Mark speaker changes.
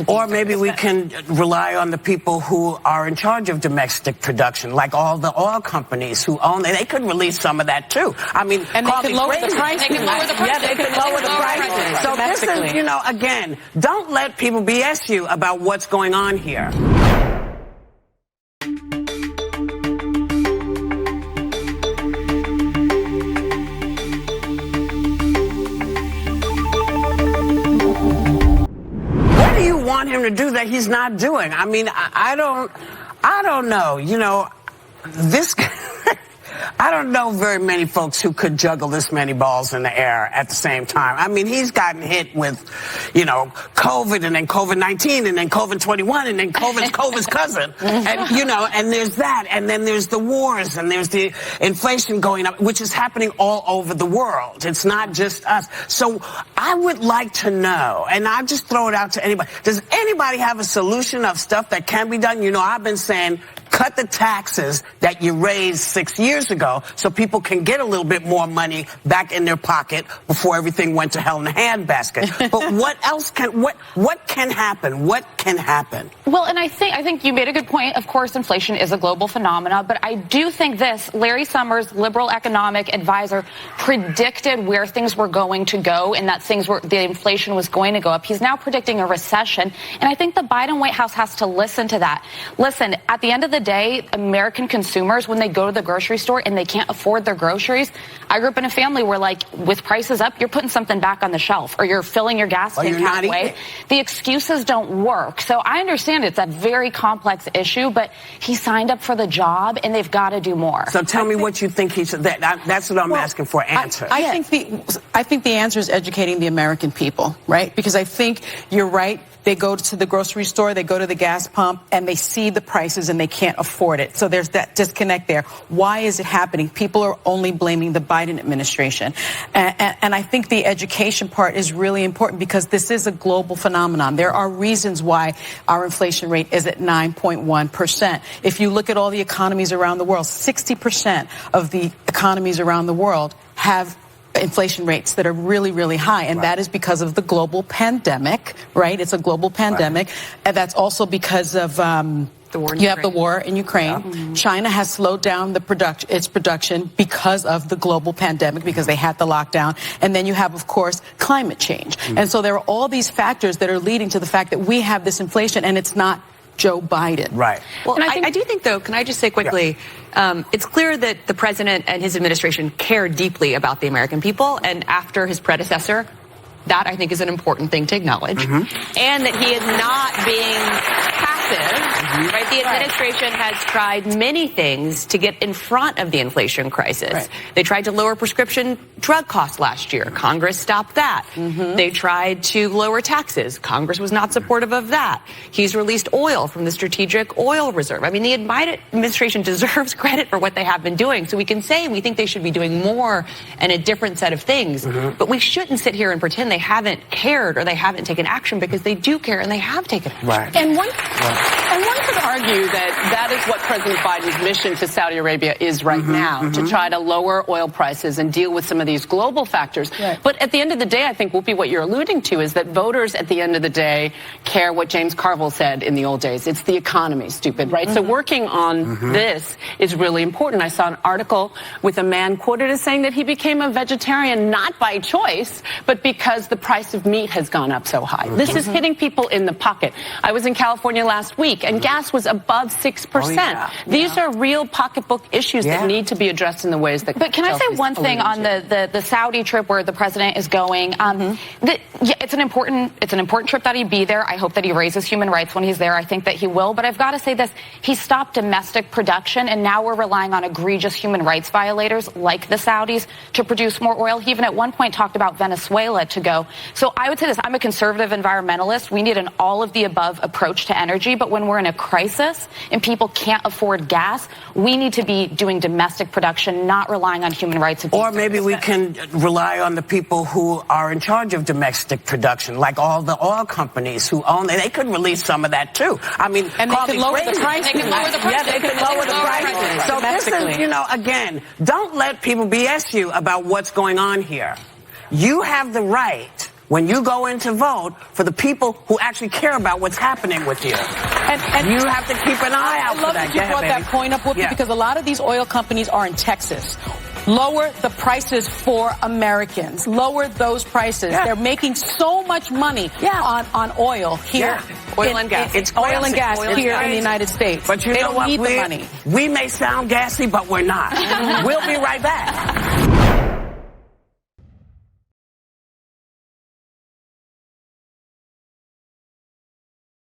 Speaker 1: Or maybe we can rely on the people who are in charge of domestic production, like all the oil companies who own it. They could release some of that too. I mean,
Speaker 2: and they could lower the price.
Speaker 3: They could lower the price.
Speaker 1: Yeah, they could lower the price. So this is, again, don't let people BS you about what's going on here. Want him to do that he's not doing. I mean, I don't know. This I don't know very many folks who could juggle this many balls in the air at the same time. I mean, he's gotten hit with, COVID and then COVID-19 and then COVID-21 and then COVID's cousin. And, and there's that. And then there's the wars and there's the inflation going up, which is happening all over the world. It's not just us. So I would like to know, and I'll just throw it out to anybody. Does anybody have a solution of stuff that can be done? I've been saying, cut the taxes that you raised 6 years ago so people can get a little bit more money back in their pocket before everything went to hell in a handbasket. But what else what can happen? What can happen?
Speaker 3: Well, and I think you made a good point. Of course, inflation is a global phenomenon, but I do think Larry Summers, liberal economic advisor, predicted where things were going to go and that the inflation was going to go up. He's now predicting a recession, and I think the Biden White House has to listen to that. Listen, at the end of the day, American consumers, when they go to the grocery store and they can't afford their groceries, I grew up in a family where, with prices up, you're putting something back on the shelf or you're filling your gas tank halfway. The excuses don't work. So I understand it's a very complex issue, but he signed up for the job and they've got to do more.
Speaker 1: So tell me what you think he should. That's what I'm asking for. Answer.
Speaker 2: I think the answer is educating the American people, right? Because I think you're right. They go to the grocery store, they go to the gas pump, and they see the prices and they can't afford it. So there's that disconnect there. Why is it happening? People are only blaming the Biden administration. And I think the education part is really important because this is a global phenomenon. There are reasons why our inflation rate is at 9.1%. If you look at all the economies around the world, 60% of the economies around the world have inflation rates that are really, really high. And that is because of the global pandemic, right? It's a global pandemic. And that's also because of you have the war in Ukraine. Yeah. Mm-hmm. China has slowed down its production because of the global pandemic, because they had the lockdown. And then you have, of course, climate change. Mm-hmm. And so there are all these factors that are leading to the fact that we have this inflation, and it's not Joe Biden.
Speaker 1: Right.
Speaker 4: Well, I do think, though, can I just say quickly, it's clear that the president and his administration care deeply about the American people, and after his predecessor, that I think is an important thing to acknowledge, and that he is not being passive. Right? The administration has tried many things to get in front of the inflation crisis. Right. They tried to lower prescription drug costs last year. Congress stopped that. They tried to lower taxes. Congress was not supportive of that. He's released oil from the Strategic Oil Reserve. I mean, the Biden administration deserves credit for what they have been doing. So we can say we think they should be doing more and a different set of things. But we shouldn't sit here and pretend they haven't cared or they haven't taken action, because they do care and they have taken action.
Speaker 1: Right.
Speaker 5: And one could argue that is what President Biden's mission to Saudi Arabia is right now, to try to lower oil prices and deal with some of these global factors. Right. But at the end of the day, I think, Whoopi, what you're alluding to is that voters at the end of the day care what James Carville said in the old days. It's the economy, stupid, right? So working on this is really important. I saw an article with a man quoted as saying that he became a vegetarian not by choice, but because the price of meat has gone up so high. This is hitting people in the pocket. I was in California last week, and gas was above 6%. These are real pocketbook issues that need to be addressed in the ways that.
Speaker 3: But can I say one thing on the Saudi trip where the president is going? It's an important trip that he be there. I hope that he raises human rights when he's there. I think that he will. But I've got to say this: he stopped domestic production, and now we're relying on egregious human rights violators like the Saudis to produce more oil. He even at one point talked about Venezuela to go. So I would say this: I'm a conservative environmentalist. We need an all-of-the-above approach to energy. But when we're in a crisis and people can't afford gas, we need to be doing domestic production, not relying on human rights.
Speaker 1: Or maybe we can rely on the people who are in charge of domestic production, like all the oil companies who own it. They could release some of that too. I mean,
Speaker 2: and they could lower the price.
Speaker 3: They could lower the price.
Speaker 1: Yeah, they could lower the price. So this is, again, don't let people BS you about what's going on here. You have the right when you go in to vote for the people who actually care about what's happening with you.
Speaker 2: And
Speaker 1: You have to keep an eye out
Speaker 2: I
Speaker 1: for
Speaker 2: love
Speaker 1: that.
Speaker 2: that you
Speaker 1: Go
Speaker 2: brought
Speaker 1: ahead,
Speaker 2: that
Speaker 1: baby.
Speaker 2: point up, Whoopi,
Speaker 1: Yeah.
Speaker 2: because a lot of these oil companies are in Texas. Lower the prices for Americans. Lower those prices.
Speaker 1: Yeah.
Speaker 2: They're making so much money on oil here.
Speaker 1: Yeah.
Speaker 4: Oil and gas.
Speaker 1: It's
Speaker 2: oil and
Speaker 1: crazy.
Speaker 2: gas
Speaker 1: Oil and
Speaker 2: here in
Speaker 1: gas.
Speaker 2: the United States.
Speaker 1: But you
Speaker 2: they
Speaker 1: know
Speaker 2: don't
Speaker 1: what?
Speaker 2: need the money.
Speaker 1: We may sound gassy, but we're not. We'll be right back.